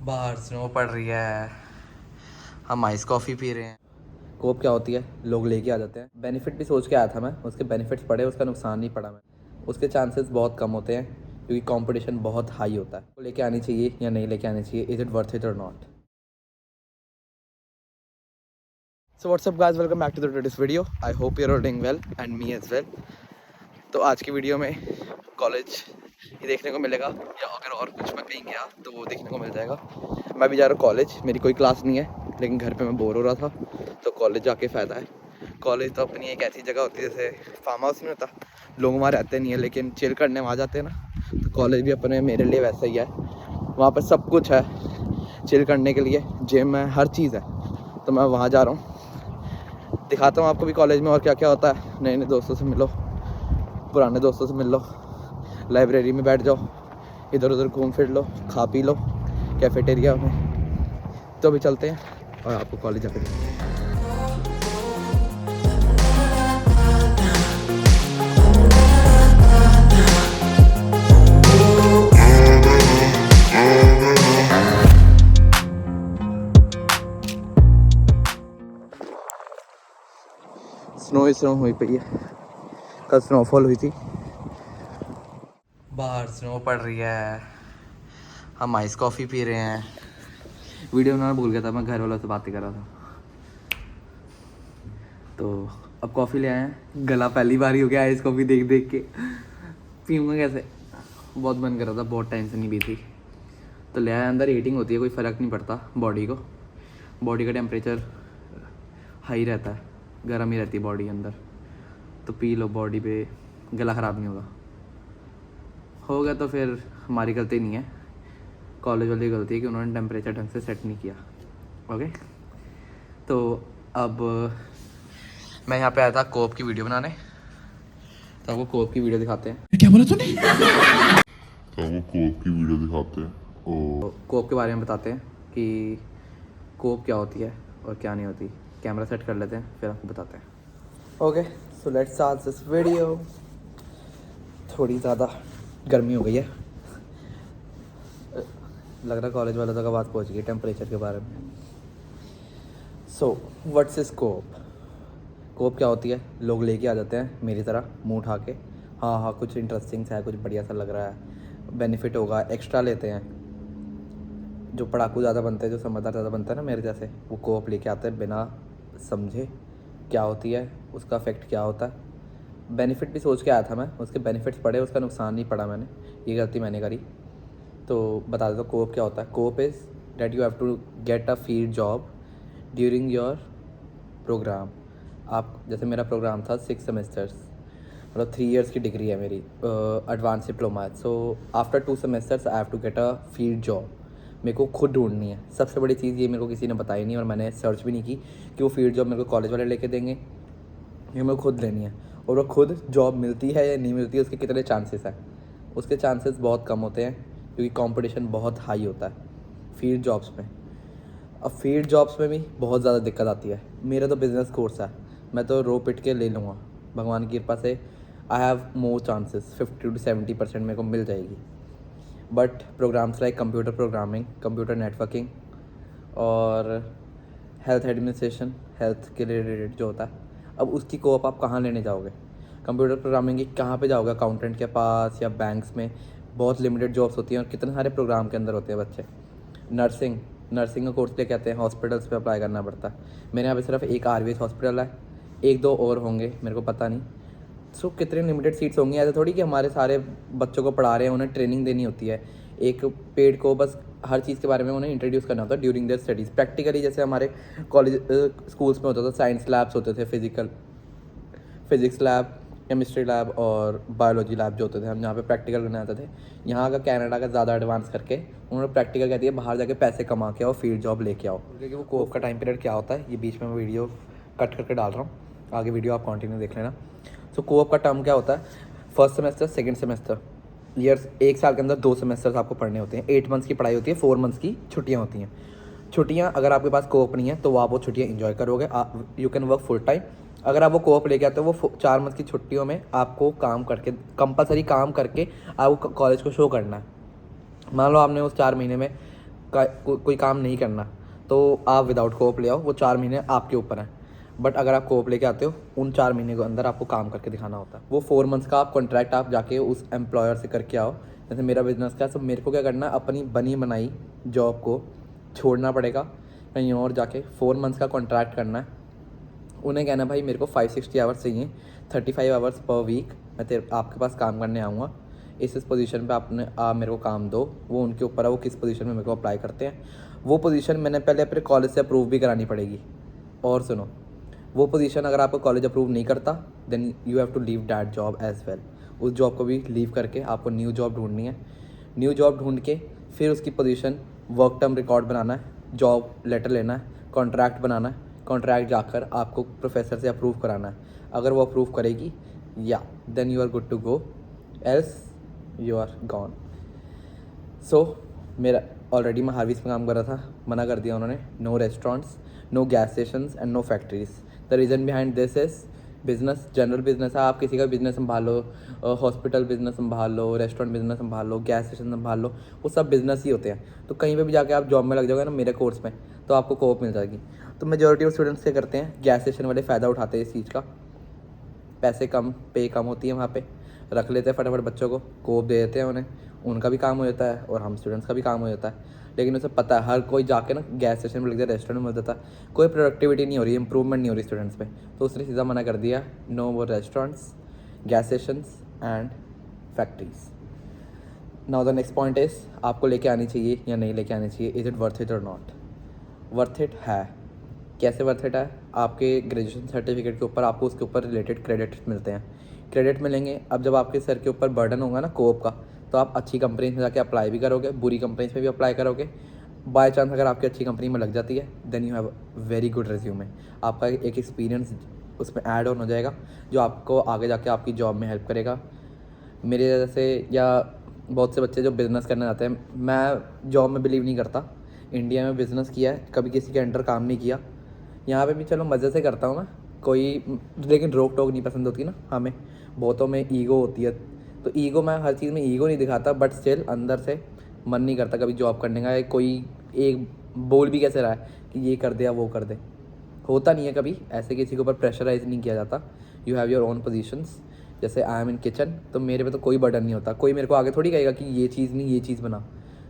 बाहर स्नो पड़ रही है, हम आइस कॉफ़ी पी रहे हैं। कोप क्या होती है, लोग लेके आ जाते हैं। बेनिफिट भी सोच के आया था मैं, उसके बेनिफिट्स पढ़े, उसका नुकसान नहीं पड़ा मैं। उसके चांसेस बहुत कम होते हैं क्योंकि कंपटीशन बहुत हाई होता है। तो लेके आनी चाहिए या नहीं लेके आनी चाहिए, इज़ इट वर्थ इट और not. So what's up guys, welcome back to the today's video. I hope you are doing well and me as well. तो आज की वीडियो में कॉलेज ही देखने को मिलेगा, या अगर और कुछ मैं कहीं गया तो वो देखने को मिल जाएगा। मैं भी जा रहा हूँ कॉलेज, मेरी कोई क्लास नहीं है, लेकिन घर पे मैं बोर हो रहा था तो कॉलेज जाके फ़ायदा है। कॉलेज तो अपनी एक ऐसी जगह होती है जैसे फार्म हाउस नहीं होता, लोग वहाँ रहते नहीं है लेकिन चिल करने वहाँ जाते हैं ना। तो कॉलेज भी अपने मेरे लिए वैसा ही है। वहाँ पर सब कुछ है चिल करने के लिए, जिम है, हर चीज़ है। तो मैं वहाँ जा रहा हूँ, दिखाता हूँ आपको भी कॉलेज में और क्या क्या होता है। नए नए दोस्तों से मिलो, पुराने दोस्तों से मिल लो, लाइब्रेरी में बैठ जाओ, इधर उधर घूम फिर लो, खा पी लो कैफेटेरिया में। तो अभी चलते हैं और आपको कॉलेज जाकर दिखाते हैं। स्नो ही स्नो हुई पई है, कल स्नोफॉल हुई थी। बाहर स्नो पड़ रही है, हम आइस कॉफ़ी पी रहे हैं। वीडियो बनाना भूल गया था, मैं घर वालों से बातें कर रहा था। तो अब कॉफ़ी ले आए हैं, गला पहली बार ही हो गया आइस कॉफ़ी देख देख के। पीऊँगा कैसे, बहुत मन कर रहा था, बहुत टाइम से नहीं पी थी। तो ले आया, अंदर हीटिंग होती है, कोई फ़र्क नहीं पड़ता बॉडी को। बॉडी का टेम्परेचर हाई रहता है, गर्म ही रहती है बॉडी अंदर। तो पी लो, बॉडी पे गला ख़राब नहीं होगा तो फिर हमारी गलती नहीं है, कॉलेज वाली गलती है कि उन्होंने टेम्परेचर ढंग से सेट नहीं किया। ओके, तो अब मैं यहाँ पे आया था कोप की वीडियो बनाने, तो आपको कोप की वीडियो दिखाते हैं। क्या बोला तूने? तो वो कोप की वीडियो दिखाते हैं और तो कोप के बारे में बताते हैं कि कोप क्या होती है और क्या नहीं होती। कैमरा सेट कर लेते हैं, फिर आपको बताते हैं। Okay, so let's start this video. थोड़ी ज़्यादा गर्मी हो गई है, लग रहा है कॉलेज वालों तक आवाज़ पहुँच गई टेम्परेचर के बारे में। सो व्हाट्स इज कोप? कोप क्या होती है, लोग लेके आ जाते हैं मेरी तरह मुंह उठा के, हाँ हाँ कुछ इंटरेस्टिंग सा है, कुछ बढ़िया सा लग रहा है, बेनिफिट होगा, एक्स्ट्रा लेते हैं। जो पढ़ाकू ज़्यादा बनते हैं, जो समझदार ज़्यादा बनते हैं ना मेरे जैसे, वो कोप लेके आते हैं बिना समझे क्या होती है, उसका इफेक्ट क्या होता है। बेनिफिट भी सोच के आया था मैं, उसके बेनिफिट्स पढ़े, उसका नुकसान नहीं पड़ा मैंने, ये गलती मैंने करी। तो बता देता हूँ कोप क्या होता है। Co-op is that you have to get a field job during your programme. आप जैसे मेरा प्रोग्राम था 6 सेमेस्टर्स, मतलब 3 इयर्स की डिग्री है मेरी, advance diploma. So after 2 semesters I have to get a field job. मेरे को खुद ढूंढनी है, सबसे बड़ी चीज़ ये, मेरे को किसी ने बताई नहीं और मैंने सर्च भी नहीं की कि वो फील्ड जॉब मेरे को कॉलेज वाले लेके देंगे, ये मेरे को खुद लेनी है। और वो खुद जॉब मिलती है या नहीं मिलती है, उसके कितने चांसेस हैं। उसके चांसेस बहुत कम होते हैं क्योंकि कंपटीशन बहुत हाई होता है फील्ड जॉब्स में। अब फील्ड जॉब्स में भी बहुत ज़्यादा दिक्कत आती है। मेरा तो बिज़नेस कोर्स है, मैं तो रो पिट के ले लूँगा, भगवान की कृपा से I have more chances, 50 to 70% मेरे को मिल जाएगी। But programs like computer programming, computer networking और हेल्थ एडमिनिस्ट्रेशन, हेल्थ के रिलेटेड जो होता है, अब उसकी कोप आप कहाँ लेने जाओगे? कंप्यूटर प्रोग्रामिंग की कहाँ पे जाओगे? अकाउंटेंट के पास या बैंक्स में? बहुत लिमिटेड जॉब्स होती हैं और कितने सारे प्रोग्राम के अंदर होते हैं बच्चे। नर्सिंग का कोर्स लेके आते हैं, हॉस्पिटल्स पे अप्लाई करना पड़ता है। मेरे यहाँ पे सिर्फ एक आरवीएस हॉस्पिटल है, एक दो और होंगे मेरे को पता नहीं। सो कितने लिमिटेड सीट्स होंगी, ऐसे थोड़ी कि हमारे सारे बच्चों को पढ़ा रहे हैं, उन्हें ट्रेनिंग देनी होती है। एक पेड को बस हर चीज़ के बारे में उन्हें इंट्रोड्यूस करना होता है ड्यूरिंग देयर स्टडीज़। प्रैक्टिकली जैसे हमारे कॉलेज स्कूल्स में होता था, साइंस लैब्स होते थे, फिजिक्स लैब, केमिस्ट्री लैब और बायोलॉजी लैब जो होते थे, हम यहाँ पे प्रैक्टिकल करने आते थे। यहाँ का कनाडा का ज़्यादा एडवांस करके उन्होंने प्रैक्टिकल कहती है बाहर जाके पैसे कमा के आओ, फील्ड जॉब लेके आओ। क्योंकि वो कोप का टाइम पीरियड क्या होता है, ये बीच में मैं वीडियो कट करके डाल रहा हूँ, आगे वीडियो आप कंटिन्यू देख लेना। सो कोप का टर्म क्या होता है? First semester, second semester, years, एक साल के अंदर 2 सेमेस्टर्स आपको पढ़ने होते हैं। 8 मंथ्स की पढ़ाई होती है, 4 मंथ्स की छुट्टियाँ होती हैं। छुट्टियाँ अगर आपके पास कोप नहीं है तो आप वो छुट्टियाँ इन्जॉय करोगे, you can work full time. अगर आप वो कोप लेके आते हो, वो 4 मंथ की छुट्टियों में आपको काम करके, कंपलसरी काम करके आपको कॉलेज को शो करना है। मान लो आपने उस 4 महीने में कोई काम नहीं करना तो आप विदाउट कोप ले आओ, वो 4 महीने आपके ऊपर हैं। बट अगर आप कोप लेके आते हो, उन 4 महीने के अंदर आपको काम करके दिखाना होता है। वो 4 मंथ्स का आप कॉन्ट्रैक्ट आप जाके उस एम्प्लॉयर से करके आओ। जैसे मेरा बिजनेस का, तो मेरे को क्या करना है, अपनी बनी बनाई जॉब को छोड़ना पड़ेगा, कहीं और जाके 4 मंथ्स का कॉन्ट्रैक्ट करना है। उन्हें कहना भाई मेरे को 560 आवर्स चाहिए, 35 आवर्स पर वीक मैं आपके पास काम करने आऊँगा, इस पोजीशन पे आपने आप मेरे को काम दो। वो उनके ऊपर है, वो किस पोजीशन में मेरे को अप्लाई करते हैं। वो पोजीशन मैंने पहले अपने कॉलेज से अप्रूव भी करानी पड़ेगी। और सुनो, वो पोजीशन अगर आपको कॉलेज अप्रूव नहीं करता, then you have to leave that job as well. उस जॉब को भी लीव करके आपको न्यू जॉब ढूंढनी है। न्यू जॉब ढूंढ के फिर उसकी पोजीशन वर्क टर्म रिकॉर्ड बनाना है, जॉब लेटर लेना है, कॉन्ट्रैक्ट बनाना है, कॉन्ट्रैक्ट जाकर आपको प्रोफेसर से अप्रूव कराना है। अगर वो अप्रूव करेगी, या then you are good to go, else you are gone. So मेरा ऑलरेडी मैं हार्विस में काम कर रहा था, मना कर दिया उन्होंने। No restaurants, no gas stations and no factories. The reason behind this is business, general business है। आप किसी का बिजनेस संभाल लो, हॉस्पिटल बिजनेस संभाल लो, रेस्टोरेंट बिजनेस संभाल लो, गैस स्टेशन संभाल लो, वो सब बिजनेस ही होते हैं। तो कहीं पे भी जाके आप जॉब में लग जाओगे ना मेरे कोर्स में, तो आपको कोप मिल जाएगी। तो मेजॉरिटी ऑफ स्टूडेंट्स क्या करते हैं, गैस स्टेशन वाले फ़ायदा उठाते हैं इस चीज़ का। पैसे कम, पे कम होती है वहाँ पे, रख लेते हैं फटाफट बच्चों को, कोप दे देते हैं उन्हें, उनका भी काम हो जाता है और हम स्टूडेंट्स का भी काम हो जाता है। लेकिन उसे पता है हर कोई जाके ना गैस स्टेशन में लग जाए, रेस्टोरेंट में हो जाता है, कोई प्रोडक्टिविटी नहीं हो रही, इंप्रूवमेंट नहीं हो रही स्टूडेंट्स में। तो उसने सीधा मना कर दिया, no more restaurants, gas stations and factories. Now the next point is, आपको लेके आनी चाहिए या नहीं लेके आनी चाहिए, इज़ इट वर्थ इट और नॉट। वर्थ इट है। कैसे वर्थ इट है, आपके ग्रेजुएशन सर्टिफिकेट के ऊपर आपको उसके ऊपर रिलेटेड क्रेडिट मिलते हैं। क्रेडिट मिलेंगे, अब जब आपके सर के ऊपर बर्डन होगा ना कोप का, तो आप अच्छी कंपनी में जाके अप्लाई भी करोगे, बुरी कंपनी में भी अप्लाई करोगे। बाय चांस अगर आपकी अच्छी कंपनी में लग जाती है, then you have very good resume. आपका एक एक्सपीरियंस उसमें ऐड ऑन हो जाएगा, जो आपको आगे जाके आपकी जॉब में हेल्प करेगा। मेरे जैसे या बहुत से बच्चे जो बिज़नेस करना चाहते हैं, मैं जॉब में बिलीव नहीं करता। इंडिया में बिज़नेस किया है, कभी किसी के अंडर काम नहीं किया। यहाँ पे भी चलो मज़े से करता हूँ मैं, कोई लेकिन रोक टोक नहीं पसंद होती ना हमें, बहुतों में ईगो होती है। तो ईगो, मैं हर चीज़ में ईगो नहीं दिखाता, बट स्टिल अंदर से मन नहीं करता कभी जॉब करने का। कोई एक बोल भी कैसे रहा है कि ये कर दे या वो कर दे, होता नहीं है कभी ऐसे, किसी के ऊपर प्रेशराइज नहीं किया जाता। You have your own positions. जैसे आई एम इन किचन, तो मेरे पे तो कोई बर्डन नहीं होता, कोई मेरे को आगे थोड़ी कहेगा कि ये चीज़ नहीं ये चीज़ बना।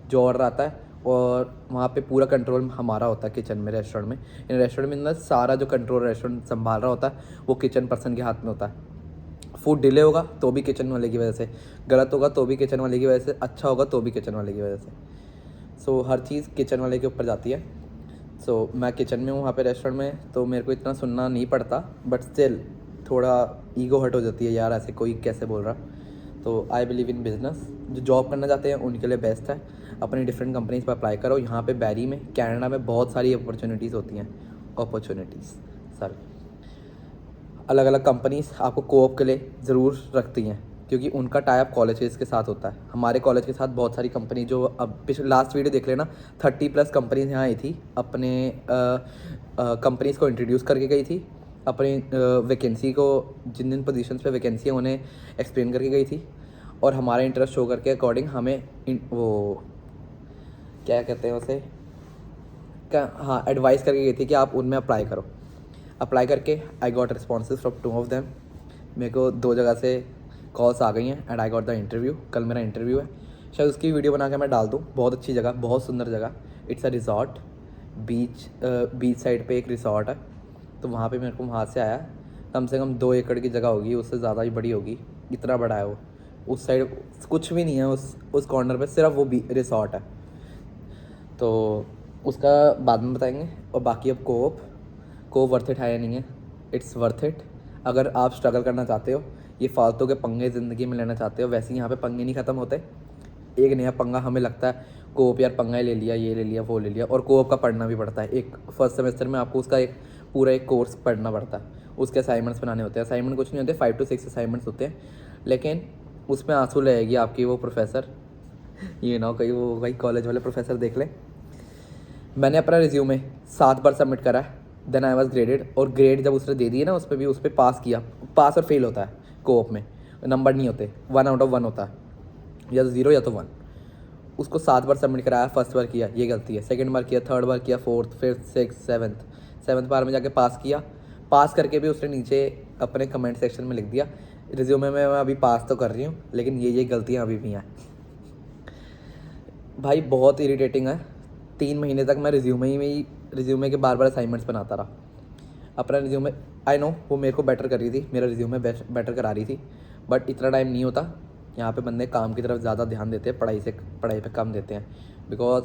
जो ऑर्डर आता है और वहाँ पे पूरा कंट्रोल हमारा होता है किचन में, रेस्टोरेंट में। इन रेस्टोरेंट में अंदर सारा जो कंट्रोल रेस्टोरेंट संभाल रहा होता है वो किचन पर्सन के हाथ में होता है। फूड डिले होगा तो भी किचन वाले की वजह से, गलत होगा तो भी किचन वाले की वजह से, अच्छा होगा तो भी किचन वाले की वजह से। सो हर चीज़ किचन वाले के ऊपर जाती है। सो मैं किचन में हूँ वहाँ पे रेस्टोरेंट में, तो मेरे को इतना सुनना नहीं पड़ता, बट स्टिल थोड़ा ईगो हर्ट हो जाती है, यार ऐसे कोई कैसे बोल रहा। तो आई बिलीव इन बिजनेस। जो जॉब करना चाहते हैं उनके लिए बेस्ट है, अपनी डिफरेंट कंपनीज पर अप्लाई करो। यहाँ पे बैरी में, कनाडा में बहुत सारी अपॉर्चुनिटीज़ होती हैं, सॉरी, अलग अलग कंपनीज आपको कोऑप के लिए ज़रूर रखती हैं, क्योंकि उनका टाइप कॉलेजेस के साथ होता है। हमारे कॉलेज के साथ बहुत सारी कंपनी, जो अब पिछले लास्ट वीडियो देख लेना, 30+ कंपनीज यहाँ आई थी, अपने कंपनीज़ को इंट्रोड्यूस करके गई थी, अपनी वैकेंसी को, जिन जिन पोजीशंस पे वैकेंसी है उन्हें एक्सप्लेन करके गई थी, और हमारा इंटरेस्ट शो करके अकॉर्डिंग हमें वो क्या कहते हैं उसे, हाँ, एडवाइस करके गई थी कि आप उनमें अप्लाई करो। अप्लाई करके I got responses from 2 of them. मेरे को 2 जगह से कॉल्स आ गई हैं and I got the interview. कल मेरा इंटरव्यू है, शायद उसकी वीडियो बना के मैं डाल दूँ। बहुत अच्छी जगह, बहुत सुंदर जगह। It's a resort, beach side पे एक रिसॉर्ट है। तो वहाँ पे मेरे को वहाँ से आया, कम से कम 2 एकड़ की जगह होगी, उससे ज़्यादा ही बड़ी होगी, इतना बड़ा है वो। उस साइड कुछ भी नहीं है, उस कॉर्नर पे सिर्फ वो रिसॉर्ट है। तो उसका बाद में बताएंगे। और बाकी अब कोप वर्थ इट है या नहीं है, इट्स वर्थ इट। अगर आप स्ट्रगल करना चाहते हो, ये फालतू के पंगे ज़िंदगी में लेना चाहते हो, वैसे ही यहाँ पे पंगे नहीं ख़त्म होते। एक नया पंगा हमें लगता है, कोप यार पंगा ले लिया, ये ले लिया, वो ले लिया, और कोप का पढ़ना भी पड़ता है। एक फर्स्ट सेमेस्टर में आपको उसका एक पूरा एक कोर्स पढ़ना पड़ता है, उसके असाइनमेंट्स बनाने होते हैं। असाइनमेंट कुछ नहीं होते, 5 to 6 असाइनमेंट्स होते हैं, लेकिन उसमें आंसू लगेगी आपकी वो प्रोफेसर, ये ना कहीं वो भाई कॉलेज वाले प्रोफेसर देख लें। मैंने अपना रिज्यूमे 7 बार सबमिट करा है, देन आई वॉज ग्रेडेड। और ग्रेड जब उसने दे दिए ना, उस पर भी उस पर पास किया। पास और फेल होता है कोऑप में, नंबर नहीं होते, 1 out of 1 होता है, या तो 0 या तो 1। उसको 7 बार सबमिट कराया, फर्स्ट बार किया, ये गलती है, सेकंड बार किया, थर्ड बार किया, फोर्थ, फिफ्थ, सिक्स, सेवन्थ बार में जाके पास किया। पास करके भी उसने नीचे अपने कमेंट सेक्शन में लिख दिया रिज्यूमे में मैं अभी पास तो कर रही हूँ लेकिन ये गलतियाँ अभी भी हैं। भाई बहुत इरिटेटिंग है। 3 महीने तक मैं रिज्यूमे के बार असाइनमेंट्स बनाता रहा। अपना रिज्यूमे, आई नो वो मेरे को बेटर कर रही थी, मेरा रिज्यूमे बेटर करा रही थी, बट इतना टाइम नहीं होता। यहाँ पे बंदे काम की तरफ ज़्यादा ध्यान देते हैं, पढ़ाई पे कम देते हैं, बिकॉज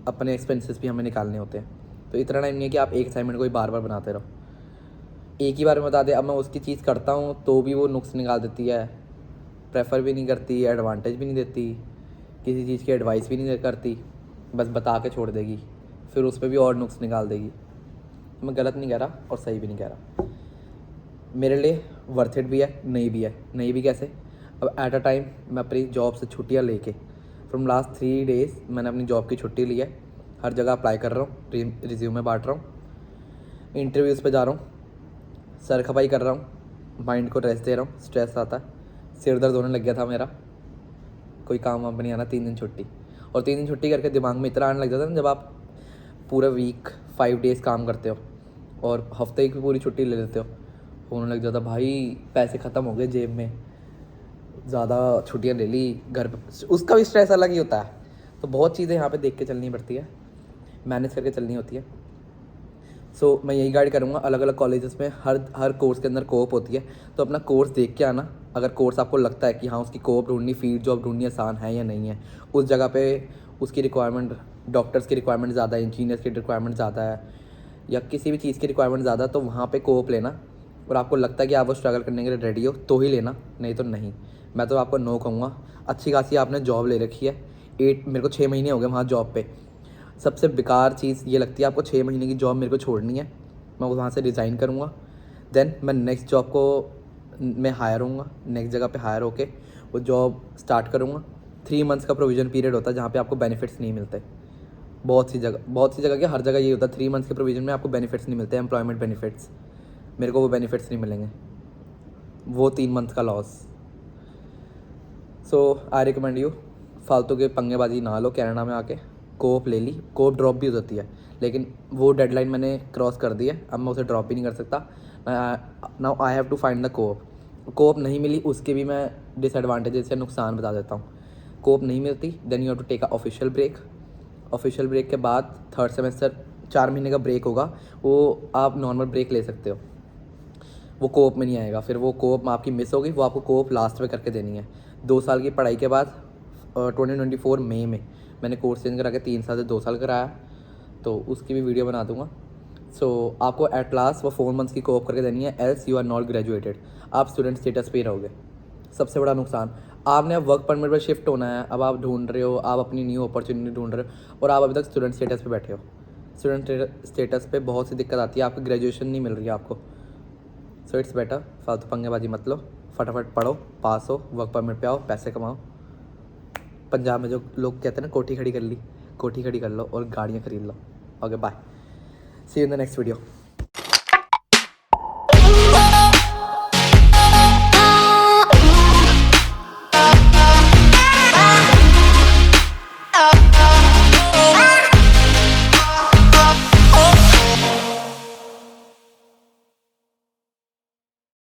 अपने एक्सपेंसेस भी हमें निकालने होते हैं। तो इतना टाइम नहीं है कि आप एक असाइनमेंट को ही बार बनाते रहो। एक ही बार में बता दे, अब मैं उसकी चीज़ करता हूँ तो भी वो नुक्स निकाल देती है, प्रेफर भी नहीं करती, एडवांटेज भी नहीं देती, किसी चीज़ की एडवाइस भी नहीं करती, बस बता के छोड़ देगी, फिर उस पर भी और नुक्स निकाल देगी। मैं गलत नहीं कह रहा और सही भी नहीं कह रहा, मेरे लिए वर्थ इट भी है, नहीं भी है। नहीं भी कैसे? अब एट अ टाइम मैं अपनी जॉब से छुट्टियाँ लेके फ्रॉम लास्ट 3 डेज़ मैंने अपनी जॉब की छुट्टी ली है। हर जगह अप्लाई कर रहा हूँ, रिज्यूमे बांट रहा हूँ, इंटरव्यूज़ पे जा रहा हूँ, सर खपाई कर रहा हूँ, माइंड को रेस्ट दे रहा हूँ। स्ट्रेस आता है, सिर दर्द होने लग गया था मेरा, कोई काम वाम नहीं आना, 3 दिन छुट्टी। और 3 दिन छुट्टी करके दिमाग में इतना आने लग जाता है ना, जब आप पूरा वीक 5 डेज़ काम करते हो और हफ्ते की पूरी छुट्टी ले लेते हो, होने लग जाता भाई पैसे ख़त्म हो गए जेब में, ज़्यादा छुट्टियाँ ले ली, घर पे उसका भी स्ट्रेस अलग ही होता है। तो बहुत चीज़ें यहाँ पे देख के चलनी पड़ती है, मैनेज करके चलनी होती है। सो मैं यही गाइड करूँगा, अलग अलग कॉलेजेस में हर कोर्स के अंदर कोप होती है, तो अपना कोर्स देख के आना। अगर कोर्स आपको लगता है कि हाँ उसकी कोप ढूंढनी, फील्ड जॉब ढूंढनी आसान है या नहीं है, उस जगह पे उसकी रिक्वायरमेंट, डॉक्टर्स की रिक्वायरमेंट ज़्यादा है, इंजीनियर्स की रिक्वायरमेंट ज़्यादा है, या किसी भी चीज़ की रिक्वायरमेंट ज़्यादा है, तो वहाँ पे कोप लेना। और आपको लगता है कि आप वो स्ट्रगल करने के लिए रेडी हो तो ही लेना, नहीं तो नहीं। मैं तो आपको नो कहूँगा। अच्छी खासी आपने जॉब ले रखी है, मेरे को 6 महीने हो गए वहाँ जॉब पे। सबसे बेकार चीज़ ये लगती है, आपको 6 महीने की जॉब मेरे को छोड़नी है, मैं वहाँ से रिज़ाइन करूँगा, देन मैं नेक्स्ट जॉब को मैं हायर होऊंगा, नेक्स्ट जगह पे हायर होके वो जॉब स्टार्ट करूँगा। 3 मंथ्स का प्रोविज़न पीरियड होता है जहाँ पे आपको बेनिफिट्स नहीं मिलते। बहुत सी जगह क्या, हर जगह ये होता है, 3 मंथ्स के प्रोविज़न में आपको बेनिफिट्स नहीं मिलते, एम्प्लॉयमेंट बेनिफिट्स। मेरे को वो बेनिफिट्स नहीं मिलेंगे, वो 3 मंथ का loss. So I recommend you, फालतू के पंगेबाजी ना लो। कनाडा में आके कोप ले ली, कोप ड्रॉप भी हो जाती है, लेकिन वो डेडलाइन मैंने क्रॉस कर दी है, अब मैं उसे ड्रॉप भी नहीं कर सकता। Now I have to find the co-op नहीं मिली, उसके भी मैं डिसएडवांटेजेस या नुकसान बता देता हूँ। कोप नहीं मिलती, then you have to take a official break. Official break के बाद 3rd सेमेस्टर 4 महीने का ब्रेक होगा, वो आप नॉर्मल ब्रेक ले सकते हो, वो कोप में नहीं आएगा। फिर वो कोप आपकी मिस होगी, वो आपको कोप लास्ट में करके देनी है। 2 साल की पढ़ाई के बाद 2024 मई में मैंने कोर्स चेंज करा के 3 साल से 2 साल कराया, तो उसकी भी वीडियो बना दूंगा। सो आपको एट लास्ट वो 4 मंथ्स की कोप करके देनी है, else you are not graduated, आप स्टूडेंट स्टेटस पे ही रहोगे। सबसे बड़ा नुकसान, आपने अब वर्क परमिट पर शिफ्ट होना है, अब आप ढूंढ रहे हो, आप अपनी न्यू अपॉर्चुनिटी ढूंढ रहे हो और आप अभी तक स्टूडेंट स्टेटस पे बैठे हो। स्टूडेंट स्टेटस पे बहुत सी दिक्कत आती है, आपकी ग्रेजुएशन नहीं मिल रही है आपको। सो इट्स बेटर, फालतू पंगेबाजी मत लो, फटाफट पढ़ो, पास हो, वर्क परमिट पे आओ, पैसे कमाओ। पंजाब में जो लोग कहते हैं ना, कोठी खड़ी कर ली, कोठी खड़ी कर लो और गाड़ियाँ खरीद लो। Okay bye, see you in the next video.